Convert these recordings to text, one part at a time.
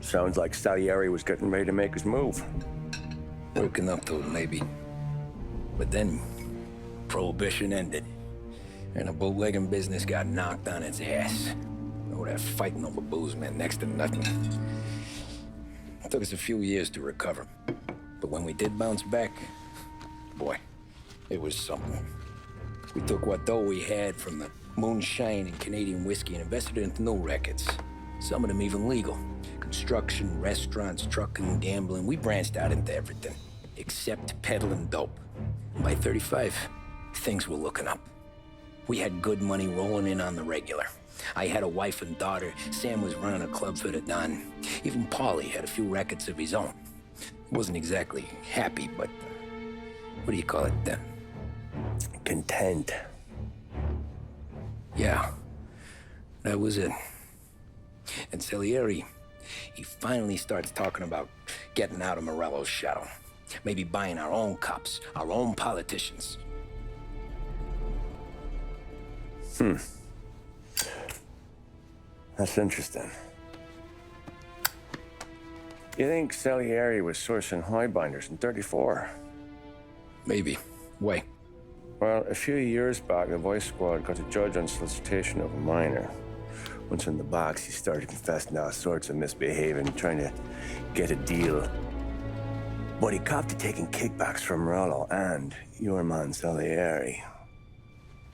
Sounds like Salieri was getting ready to make his move. Working up to it, maybe. But then, Prohibition ended, and the bootlegging business got knocked on its ass. Oh, that fighting over booze meant next to nothing. It took us a few years to recover. But when we did bounce back, boy, it was something. We took what dough we had from the moonshine and Canadian whiskey and invested it into new rackets. Some of them even legal. Construction, restaurants, trucking, gambling. We branched out into everything, except peddling dope. And by 35, things were looking up. We had good money rolling in on the regular. I had a wife and daughter. Sam was running a club for the Don. Even Paulie had a few rackets of his own. He wasn't exactly happy, but what do you call it then? Content. Yeah, that was it. And Salieri, he finally starts talking about getting out of Morello's shadow. Maybe buying our own cops, our own politicians. That's interesting. You think Salieri was sourcing highbinders in 34? Maybe. Why? Well, a few years back, the Vice Squad got a judge on solicitation of a minor. Once in the box, he started confessing all sorts of misbehaving, trying to get a deal. But he copped to taking kickbacks from Morello and your man Salieri.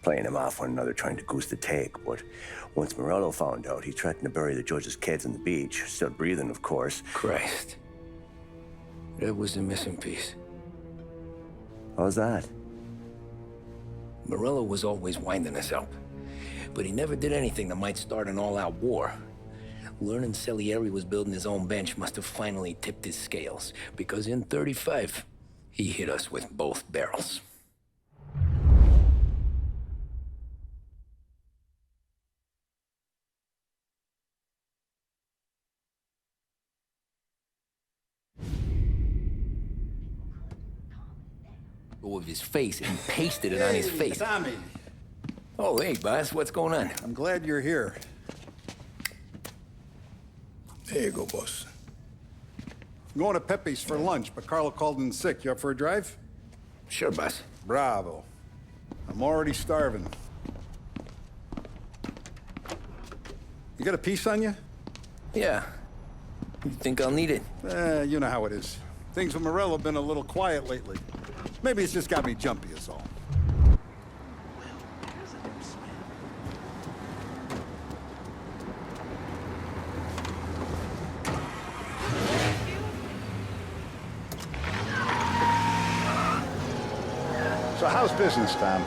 Playing him off one another, trying to goose the take. But once Morello found out, he threatened to bury the judge's kids on the beach. Still breathing, of course. Christ. That was the missing piece. How's that? Morello was always winding us up. But he never did anything that might start an all-out war. Learning Salieri was building his own bench must have finally tipped his scales. Because in 35, he hit us with both barrels. Of his face and pasted it on his face. Tommy. Oh, hey, boss, what's going on? I'm glad you're here. There you go, boss. I'm going to Pepe's for lunch, but Carlo called in sick. You up for a drive? Sure, boss. Bravo. I'm already starving. You got a piece on you? Yeah. You think I'll need it? You know how it is. Things with Morello have been a little quiet lately. Maybe it's just got me jumpy, is all. So how's business, Tom?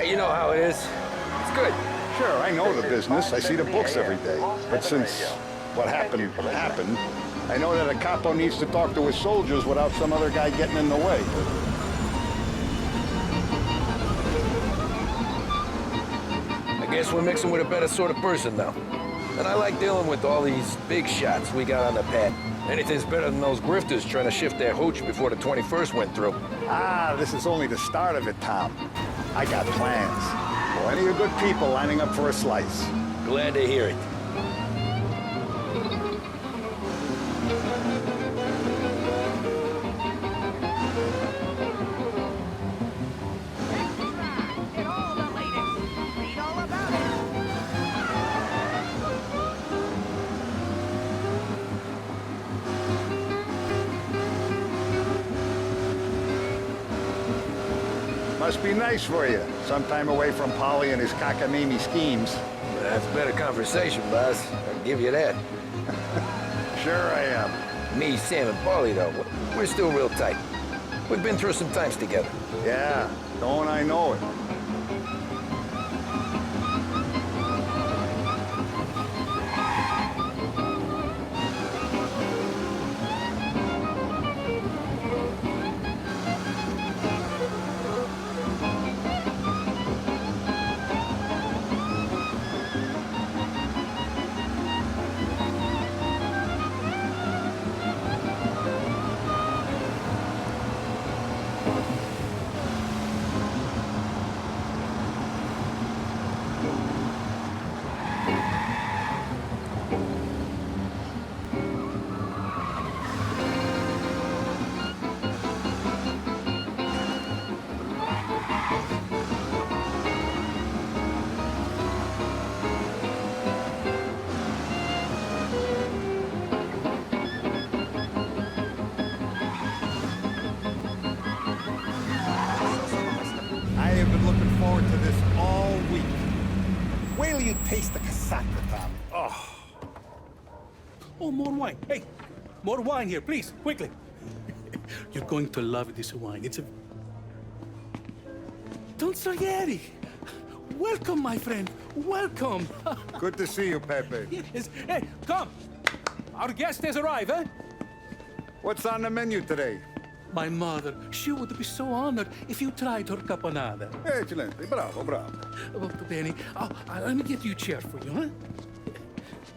You know how it is. It's good. Sure, I know the business. I see the books every day. But since what happened, I know that a capo needs to talk to his soldiers without some other guy getting in the way. I guess we're mixing with a better sort of person now. And I like dealing with all these big shots we got on the pad. Anything's better than those grifters trying to shift their hooch before the 21st went through. Ah, this is only the start of it, Tom. I got plans. Plenty of good people lining up for a slice. Glad to hear it. Must be nice for you. Some time away from Paulie and his cockamamie schemes. That's a better conversation, boss. I'll give you that. Sure I am. Me, Sam, and Paulie, though, we're still real tight. We've been through some times together. Yeah, don't I know it. taste the casaca, Tom. Oh, more wine. Hey, more wine here, please, quickly. You're going to love this wine. It's a... Don Salieri! Welcome, my friend. Welcome. Good to see you, Pepe. Yes. Hey, come. Our guest has arrived, eh? What's on the menu today? My mother, she would be so honored if you tried her caponata. Excelente, bravo, bravo. Molto bene. Oh, let me get you a chair for you,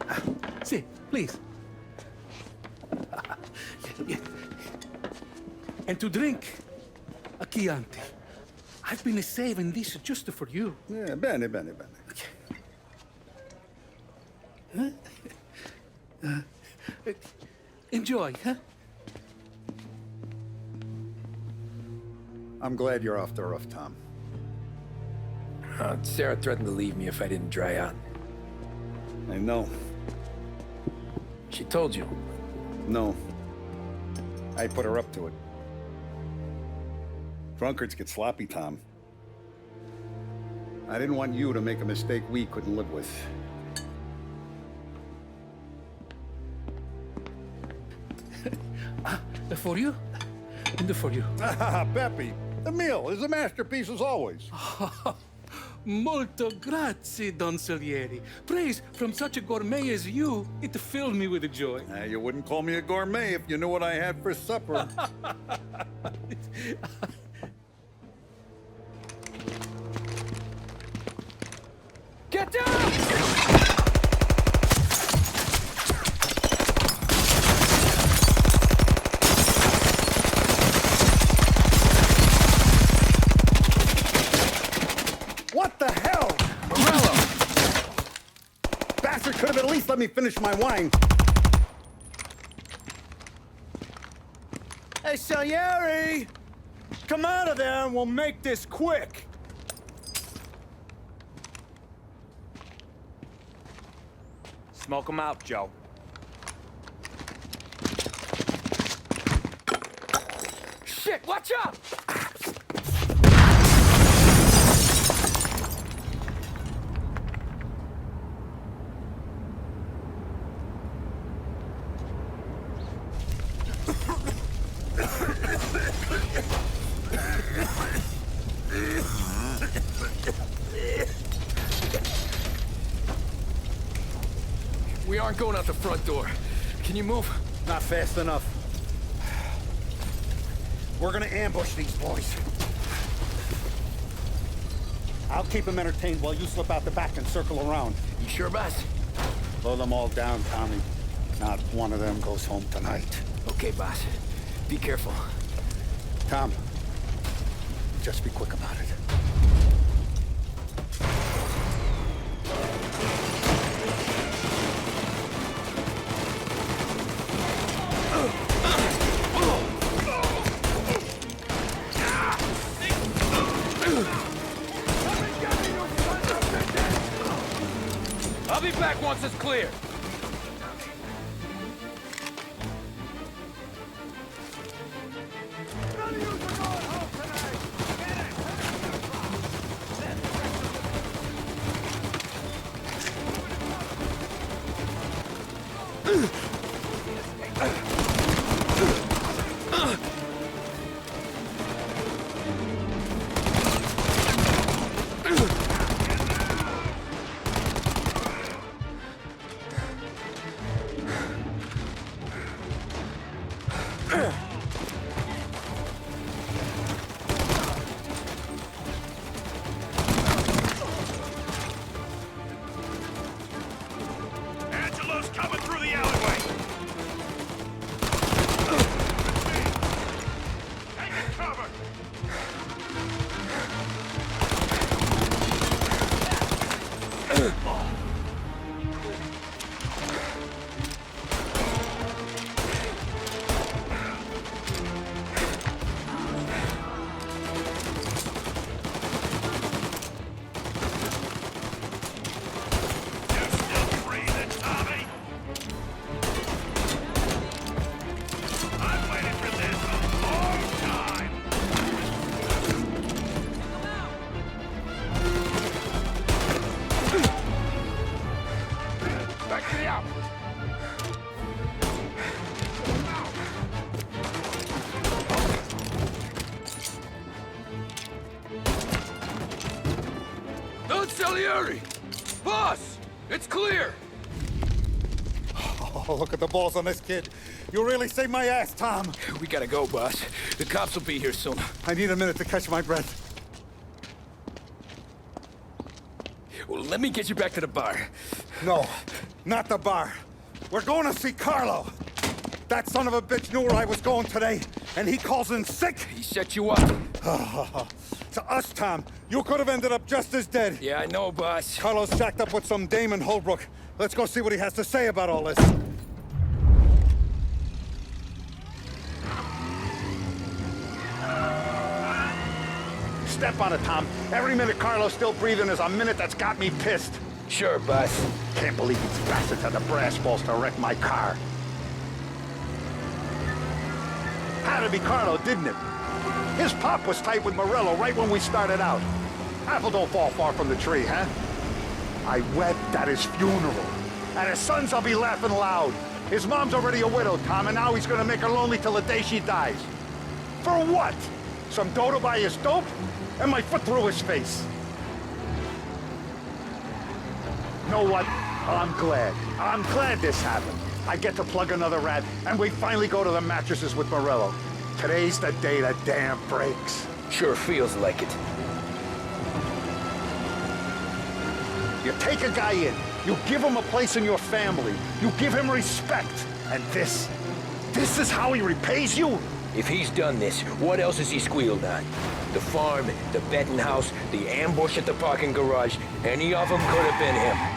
huh? Sit, please. And to drink, a Chianti. I've been saving this just for you. Yeah, bene, bene, bene. Enjoy, huh? I'm glad you're off the roof, Tom. Sarah threatened to leave me if I didn't dry out. I know. She told you. No. I put her up to it. Drunkards get sloppy, Tom. I didn't want you to make a mistake we couldn't live with. For you, and for you. Pepe, the meal is a masterpiece as always. Molto grazie, Don Salieri. Praise from such a gourmet as you, it filled me with joy. You wouldn't call me a gourmet if you knew what I had for supper. Get down! What the hell? Morello! Bastard could have at least let me finish my wine. Hey, Salieri! Come out of there and we'll make this quick. Smoke them out, Joe. Shit, watch out! We aren't going out the front door. Can you move? Not fast enough. We're gonna ambush these boys. I'll keep them entertained while you slip out the back and circle around. You sure, boss? Blow them all down, Tommy. Not one of them goes home tonight. Okay, boss. Be careful. Tom, just be quick about it. I'll be back once it's clear. Angelo's coming through the alleyway! Back me up! Don Salieri! Boss! It's clear! Oh, look at the balls on this kid. You really saved my ass, Tom. We gotta go, boss. The cops will be here soon. I need a minute to catch my breath. Well, let me get you back to the bar. No, not the bar. We're going to see Carlo. That son of a bitch knew where I was going today, and he calls in sick. He set you up. To us, Tom, you could have ended up just as dead. Yeah, I know, boss. Carlo's jacked up with some dame in Holbrook. Let's go see what he has to say about all this. Step on it, Tom. Every minute Carlo's still breathing is a minute that's got me pissed. Sure, boss. Can't believe these bastards had the brass balls to wreck my car. Had to be Carlo, didn't it? His pop was tight with Morello right when we started out. Apple don't fall far from the tree, huh? I wept at his funeral. At his son's, I'll be laughing loud. His mom's already a widow, Tom, and now he's gonna make her lonely till the day she dies. For what? Some dough to buy his dope? And my foot through his face. You know what? I'm glad. I'm glad this happened. I get to plug another rat, and we finally go to the mattresses with Morello. Today's the day the dam breaks. Sure feels like it. You take a guy in, you give him a place in your family, you give him respect, and this is how he repays you? If he's done this, what else has he squealed on? The farm, the betting house, the ambush at the parking garage, any of them could have been him.